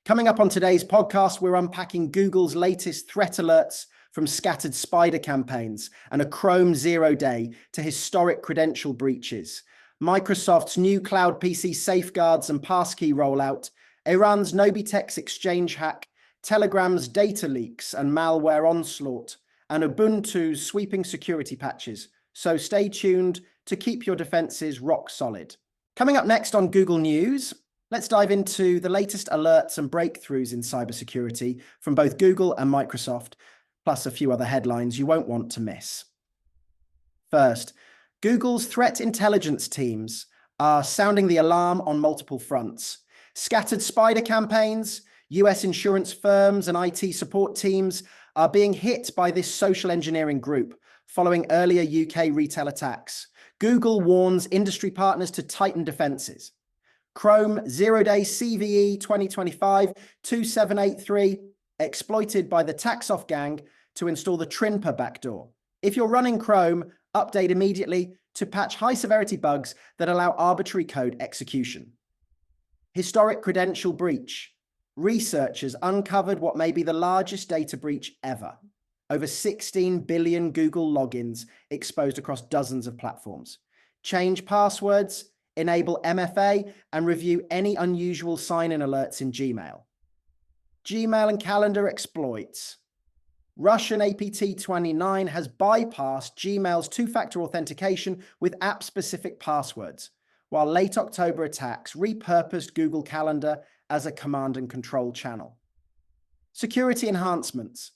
Coming up on today's podcast, we're unpacking Google's latest threat alerts from scattered spider campaigns and a Chrome zero-day to historic credential breaches, Microsoft's new cloud PC safeguards and passkey rollout, Iran's nobitex exchange hack, Telegram's data leaks and malware onslaught, and Ubuntu's sweeping security patches. So stay tuned to keep your defenses rock solid. Coming up next on Google News, let's dive into the latest alerts and breakthroughs in cybersecurity from both Google and Microsoft, plus a few other headlines you won't want to miss. First, Google's threat intelligence teams are sounding the alarm on multiple fronts. Scattered spider campaigns, US insurance firms and IT support teams are being hit by this social engineering group following earlier UK retail attacks. Google warns industry partners to tighten defenses. Chrome zero-day CVE 2025-2783 exploited by the Taxoff gang to install the Trinper backdoor. If you're running Chrome, update immediately to patch high-severity bugs that allow arbitrary code execution. Historic credential breach. Researchers uncovered what may be the largest data breach ever. Over 16 billion Google logins exposed across dozens of platforms. Change passwords, enable MFA, and review any unusual sign-in alerts in Gmail. Gmail and calendar exploits. Russian APT29 has bypassed Gmail's two-factor authentication with app-specific passwords, while late October attacks repurposed Google Calendar as a command and control channel. Security enhancements.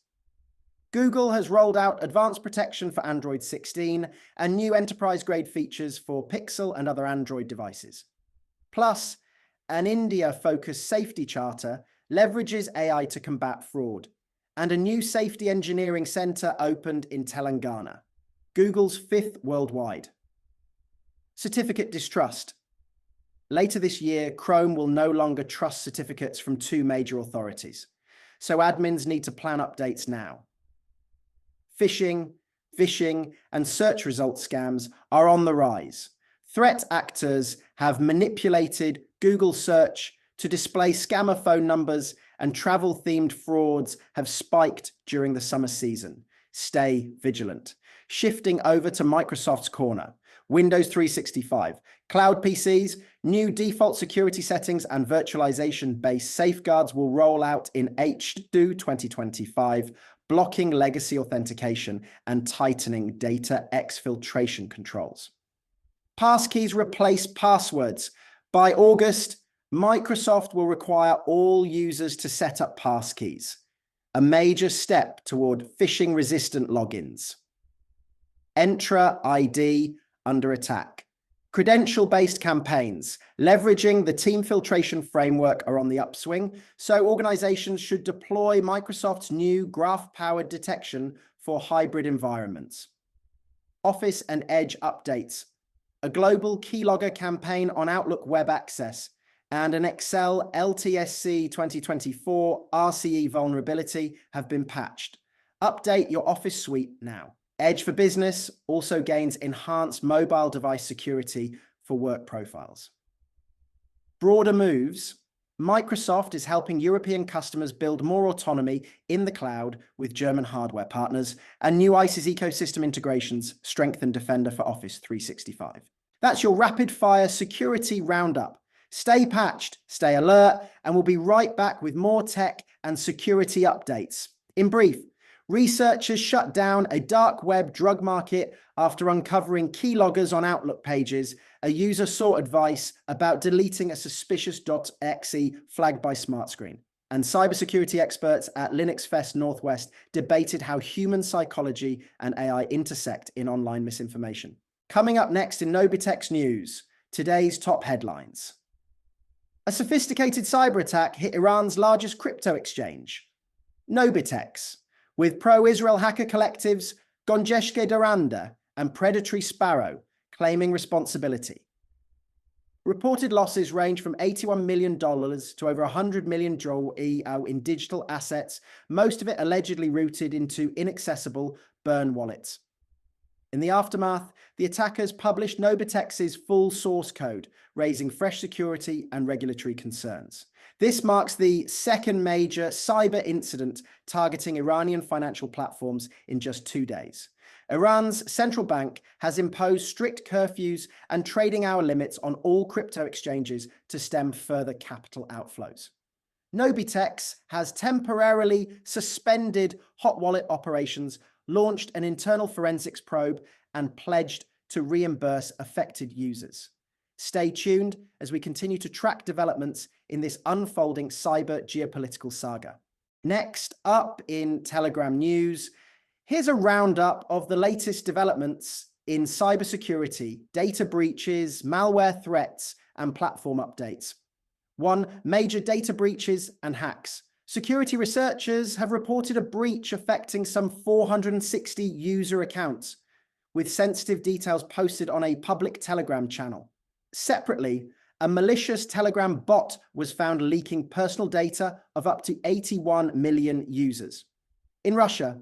Google has rolled out advanced protection for Android 16 and new enterprise-grade features for Pixel and other Android devices. Plus, an India-focused safety charter leverages AI to combat fraud, and a new safety engineering center opened in Telangana, Google's 5th worldwide. Certificate distrust. Later this year, Chrome will no longer trust certificates from two major authorities, so admins need to plan updates now. Phishing, and search result scams are on the rise. Threat actors have manipulated Google Search to display scammer phone numbers, and travel-themed frauds have spiked during the summer season. Stay vigilant. Shifting over to Microsoft's corner. Windows 365, cloud PCs, new default security settings and virtualization-based safeguards will roll out in H2 2025, blocking legacy authentication and tightening data exfiltration controls. Passkeys replace passwords. By August, Microsoft will require all users to set up passkeys, a major step toward phishing-resistant logins. Entra ID under attack. Credential-based campaigns leveraging the team filtration framework are on the upswing, so organizations should deploy Microsoft's new graph-powered detection for hybrid environments. Office and Edge updates, a global keylogger campaign on Outlook Web Access, and an Excel LTSC 2024 RCE vulnerability have been patched. Update your Office suite now. Edge for Business also gains enhanced mobile device security for work profiles. Broader moves. Microsoft is helping European customers build more autonomy in the cloud with German hardware partners, and new ICE's ecosystem integrations strengthen Defender for Office 365. That's your rapid-fire security roundup. Stay patched, stay alert, and we'll be right back with more tech and security updates. In brief, researchers shut down a dark web drug market after uncovering keyloggers on Outlook pages. A user sought advice about deleting a suspicious .exe flagged by SmartScreen. And cybersecurity experts at Linux Fest Northwest debated how human psychology and AI intersect in online misinformation. Coming up next in nobitex news, today's top headlines. A sophisticated cyber attack hit Iran's largest crypto exchange, nobitex, with pro-Israel hacker collectives Gonjeshke Daranda and Predatory Sparrow claiming responsibility. Reported losses range from $81 million to over $100 million in digital assets, most of it allegedly routed into inaccessible burn wallets. In the aftermath, the attackers published nobitex's full source code, raising fresh security and regulatory concerns. This marks the second major cyber incident targeting Iranian financial platforms in just 2 days. Iran's central bank has imposed strict curfews and trading hour limits on all crypto exchanges to stem further capital outflows. Nobitex has temporarily suspended hot wallet operations, launched an internal forensics probe, and pledged to reimburse affected users. Stay tuned as we continue to track developments in this unfolding cyber geopolitical saga. Next up in Telegram news, here's a roundup of the latest developments in cybersecurity, data breaches, malware threats, and platform updates. 1. Major data breaches and hacks. Security researchers have reported a breach affecting some 460 user accounts, with sensitive details posted on a public Telegram channel. Separately, a malicious Telegram bot was found leaking personal data of up to 81 million users. In Russia,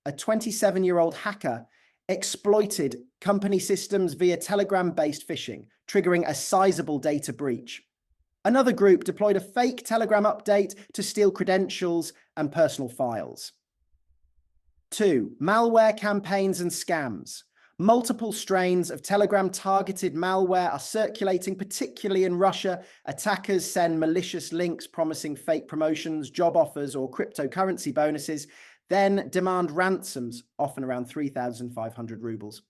a 27-year-old hacker exploited company systems via Telegram-based phishing, triggering a sizable data breach. Another group deployed a fake Telegram update to steal credentials and personal files. 2. Malware campaigns and scams. Multiple strains of Telegram-targeted malware are circulating, particularly in Russia. Attackers send malicious links promising fake promotions, job offers, or cryptocurrency bonuses, then demand ransoms, often around 3,500 rubles.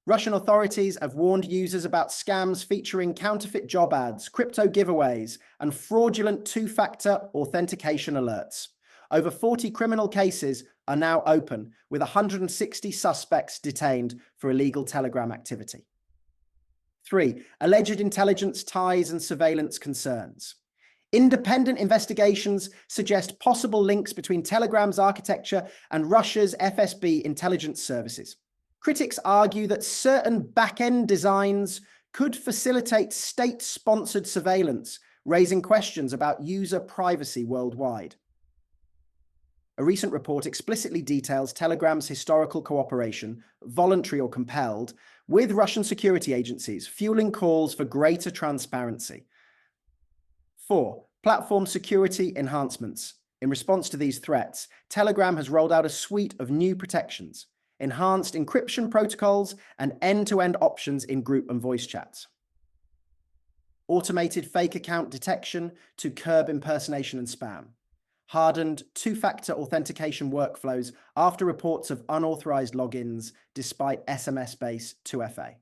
Russian authorities have warned users about scams featuring counterfeit job ads, crypto giveaways, and fraudulent two-factor authentication alerts. Over 40 criminal cases are now open, with 160 suspects detained for illegal Telegram activity. 3. Alleged intelligence ties and surveillance concerns. Independent investigations suggest possible links between Telegram's architecture and Russia's FSB intelligence services. Critics argue that certain back-end designs could facilitate state-sponsored surveillance, raising questions about user privacy worldwide. A recent report explicitly details Telegram's historical cooperation, voluntary or compelled, with Russian security agencies, fueling calls for greater transparency. 4. Platform security enhancements. In response to these threats, Telegram has rolled out a suite of new protections, enhanced encryption protocols, and end-to-end options in group and voice chats. Automated fake account detection to curb impersonation and spam. Hardened two-factor authentication workflows after reports of unauthorized logins despite SMS-based 2FA.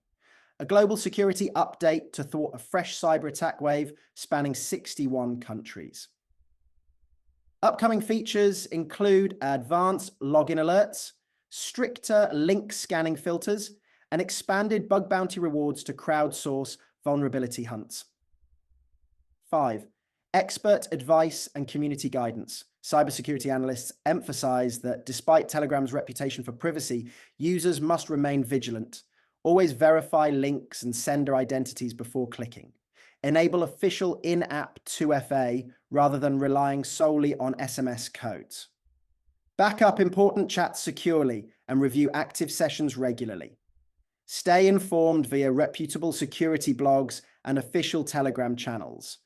A global security update to thwart a fresh cyber attack wave spanning 61 countries. Upcoming features include advanced login alerts, stricter link scanning filters, and expanded bug bounty rewards to crowdsource vulnerability hunts. 5. Expert advice and community guidance. Cybersecurity analysts emphasize that despite Telegram's reputation for privacy, users must remain vigilant. Always verify links and sender identities before clicking. Enable official in-app 2FA rather than relying solely on SMS codes. Back up important chats securely and review active sessions regularly. Stay informed via reputable security blogs and official Telegram channels.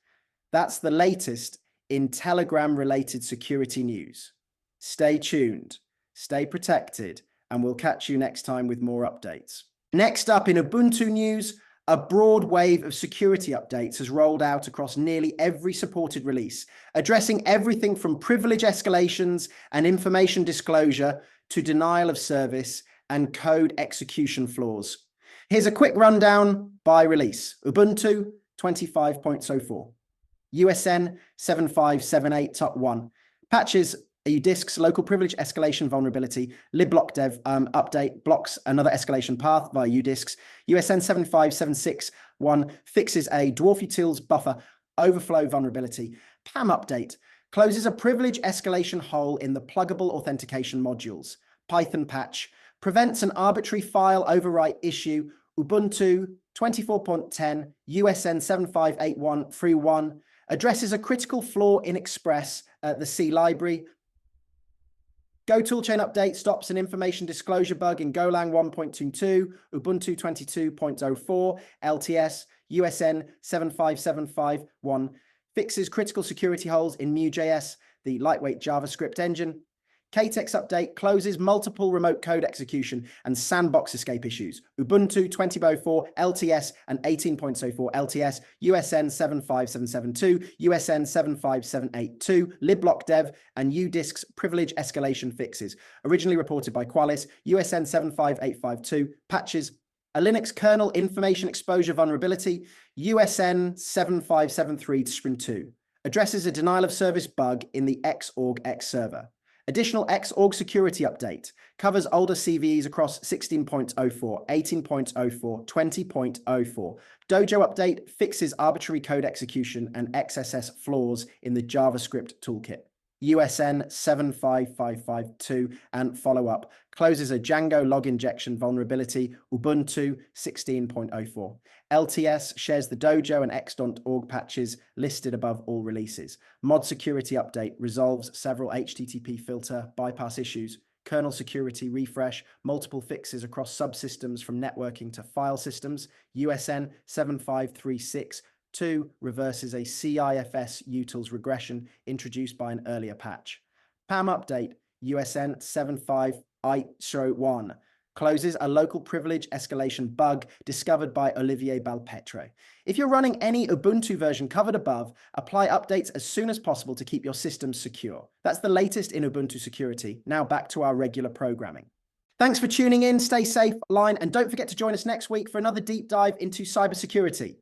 That's the latest in Telegram-related security news. Stay tuned, stay protected, and we'll catch you next time with more updates. Next up in Ubuntu news, a broad wave of security updates has rolled out across nearly every supported release, addressing everything from privilege escalations and information disclosure to denial of service and code execution flaws. Here's a quick rundown by release. Ubuntu 25.04. USN 7578.1. Patches udisks local privilege escalation vulnerability. libblockdev update blocks another escalation path via udisks. USN 75761 fixes a dwarf utils buffer overflow vulnerability. PAM update closes a privilege escalation hole in the pluggable authentication modules. Python patch prevents an arbitrary file overwrite issue. Ubuntu 24.10 USN 7581.1 addresses a critical flaw in Express at the C library. Go toolchain update stops an information disclosure bug in Golang 1.22, Ubuntu 22.04, LTS, USN 75751 fixes critical security holes in Mu.js, the lightweight JavaScript engine. Ktex update closes multiple remote code execution and sandbox escape issues. Ubuntu 20.04 LTS and 18.04 LTS, USN 75772, USN 75782, libblock dev, and udisks privilege escalation fixes. Originally reported by Qualys, USN 75852, patches a Linux kernel information exposure vulnerability, USN 7573 Sprint 2, addresses a denial of service bug in the xorg server. Additional xorg security update covers older CVEs across 16.04, 18.04, 20.04. Dojo update fixes arbitrary code execution and XSS flaws in the JavaScript toolkit. USN 75552 and follow-up closes a Django log injection vulnerability, Ubuntu 16.04. LTS shares the Dojo and x.org patches listed above all releases. Mod security update resolves several HTTP filter bypass issues. Kernel security refresh, multiple fixes across subsystems from networking to file systems. USN 7536 2 reverses a CIFS utils regression introduced by an earlier patch. PAM update USN 75I-1 closes a local privilege escalation bug discovered by Olivier Balpetre. If you're running any Ubuntu version covered above, apply updates as soon as possible to keep your systems secure. That's the latest in Ubuntu security. Now back to our regular programming. Thanks for tuning in. Stay safe, line, and don't forget to join us next week for another deep dive into cybersecurity.